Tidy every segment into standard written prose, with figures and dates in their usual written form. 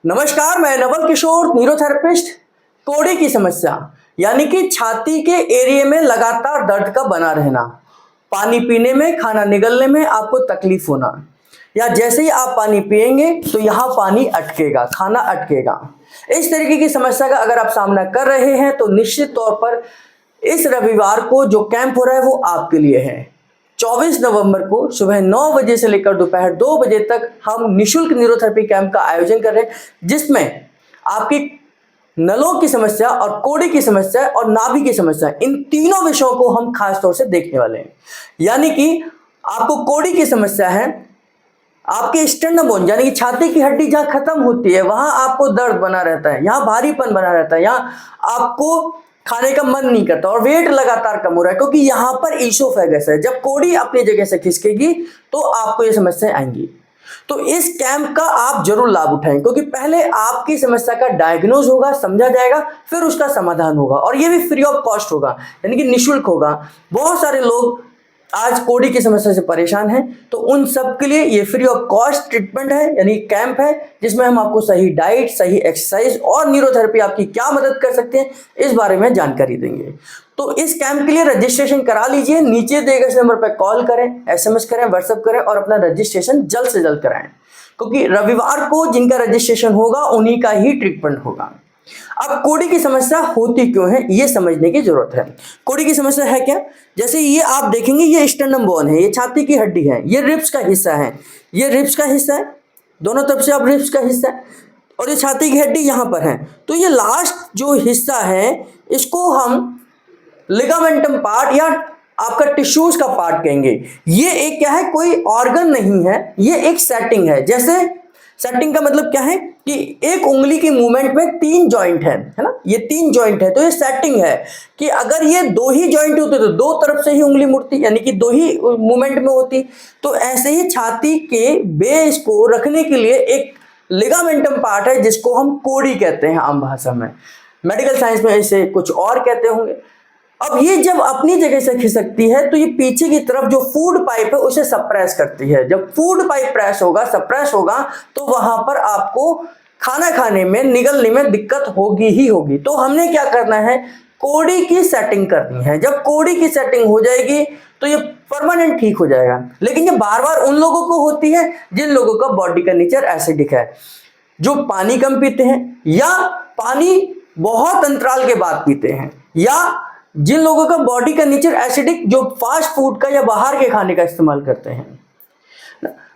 नमस्कार, मैं नवल किशोर, न्यूरोथेरेपिस्ट। कोड़ी की समस्या यानी कि छाती के एरिया में लगातार दर्द का बना रहना, पानी पीने में, खाना निगलने में आपको तकलीफ होना, या जैसे ही आप पानी पिएंगे तो यहाँ पानी अटकेगा, खाना अटकेगा। इस तरीके की समस्या का अगर आप सामना कर रहे हैं तो निश्चित तौर पर इस रविवार को जो कैंप हो रहा है वो आपके लिए है। 24 नवंबर को सुबह 9 बजे से लेकर दोपहर 2 बजे तक हम निशुल्क न्यूरोथेरेपी कैंप का आयोजन कर रहे हैं, जिसमें आपकी नलों की समस्या और कोड़ी की समस्या और नाभि की समस्या, इन तीनों विषयों को हम खास तौर से देखने वाले हैं। यानी कि आपको कोड़ी की समस्या है, आपके स्टर्नम बोन यानी कि छाती की हड्डी जहां खत्म होती है वहां आपको दर्द बना रहता है, यहाँ भारीपन बना रहता है, यहाँ आपको खाने का मन नहीं करता और वेट लगातार कम हो रहा है, क्योंकि यहाँ पर ईसोफेगस है। जब कोड़ी अपनी जगह से खिसकेगी तो आपको ये समस्याएं आएंगी। तो इस कैंप का आप जरूर लाभ उठाएं, क्योंकि पहले आपकी समस्या का डायग्नोज होगा, समझा जाएगा, फिर उसका समाधान होगा, और ये भी फ्री ऑफ कॉस्ट होगा, यानी कि निःशुल्क होगा। बहुत सारे लोग आज कोड़ी की समस्या से परेशान हैं, तो उन सब के लिए ये फ्री ऑफ कॉस्ट ट्रीटमेंट है, यानी कैंप है, जिसमें हम आपको सही डाइट, सही एक्सरसाइज और न्यूरोथेरेपी आपकी क्या मदद कर सकते हैं इस बारे में जानकारी देंगे। तो इस कैंप के लिए रजिस्ट्रेशन करा लीजिए। नीचे दिए गए नंबर पर कॉल करें, SMS करें, व्हाट्सएप करें और अपना रजिस्ट्रेशन जल्द से जल्द कराएं, क्योंकि रविवार को जिनका रजिस्ट्रेशन होगा उन्हीं का ही ट्रीटमेंट होगा। अब कोड़ी की समस्या होती क्यों है ये समझने की जरूरत है। कोड़ी की समस्या है क्या? जैसे ये आप देखेंगे, ये स्टर्नम बोन है, ये छाती की हड्डी है, ये रिब्स का हिस्सा है, ये रिब्स का हिस्सा है, दोनों तरफ से आप रिब्स का हिस्सा है, और ये छाती की हड्डी यहाँ पर है। तो ये लास्ट जो हिस्सा है इसको हम लिगामेंटम पार्ट या आपका टिश्यूज का पार्ट कहेंगे। ये एक क्या है, कोई ऑर्गन नहीं है, ये एक सेटिंग है। जैसे सेटिंग का मतलब क्या है कि एक उंगली की मूवमेंट में 3 जॉइंट है ना, ये 3 जॉइंट है, तो ये सेटिंग है कि अगर ये 2 ही जॉइंट होते तो 2 तरफ से ही उंगली मुड़ती, यानी कि 2 ही मूवमेंट में होती। तो ऐसे ही छाती के बेस को रखने के लिए एक लिगामेंटम पार्ट है जिसको हम कोड़ी कहते हैं आम भाषा में, मेडिकल साइंस में इसे कुछ और कहते होंगे। अब ये जब अपनी जगह से खिसकती है तो ये पीछे की तरफ जो फूड पाइप है उसे सप्रेस करती है। जब फूड पाइप प्रेस होगा, सप्रेस होगा, तो वहां पर आपको खाना खाने में, निगलने में दिक्कत होगी ही होगी। तो हमने क्या करना है, कोड़ी की सेटिंग करनी है। जब कोड़ी की सेटिंग हो जाएगी तो ये परमानेंट ठीक हो जाएगा। लेकिन ये बार बार उन लोगों को होती है जिन लोगों का बॉडी का नेचर एसिडिक है, जो पानी कम पीते हैं, या पानी बहुत अंतराल के बाद पीते हैं, या जिन लोगों का बॉडी का नेचर एसिडिक, जो फास्ट फूड का या बाहर के खाने का इस्तेमाल करते हैं।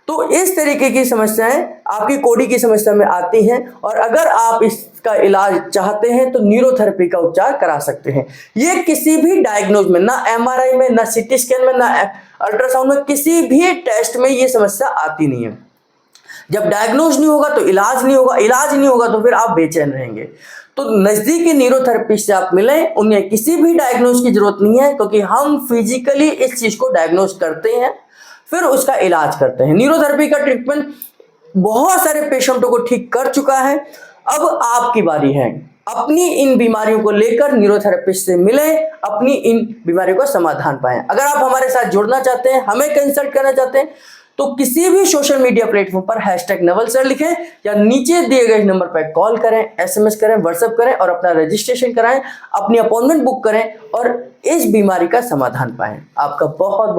तो इस तरीके की समस्याएं आपकी कोड़ी की समस्या में आती हैं, और अगर आप इसका इलाज चाहते हैं तो न्यूरोथेरेपी का उपचार करा सकते हैं। ये किसी भी डायग्नोज में, ना MRI में, ना CT स्कैन में, ना अल्ट्रासाउंड में, किसी भी टेस्ट में ये समस्या आती नहीं है। जब डायग्नोज नहीं होगा तो इलाज नहीं होगा, इलाज नहीं होगा तो फिर आप बेचैन रहेंगे। तो नजदीकी न्यूरोथेरेपिस्ट से आप मिलें, उन्हें किसी भी डायग्नोज की जरूरत नहीं है, क्योंकि हम फिजिकली इस चीज को डायग्नोज करते हैं, फिर उसका इलाज करते हैं। न्यूरोथेरेपी का ट्रीटमेंट बहुत सारे पेशेंटों को ठीक कर चुका है। अब आपकी बारी है, अपनी इन बीमारियों को लेकर न्यूरोथेरेपिस्ट से मिलें, अपनी इन बीमारियों का समाधान पाएं। अगर आप हमारे साथ जुड़ना चाहते हैं, हमें कंसल्ट करना चाहते हैं, तो किसी भी सोशल मीडिया प्लेटफॉर्म पर #नवल सर लिखें, या नीचे दिए गए नंबर पर कॉल करें, SMS करें, व्हाट्सएप करें और अपना रजिस्ट्रेशन कराएं, अपनी अपॉइंटमेंट बुक करें और इस बीमारी का समाधान पाएं। आपका बहुत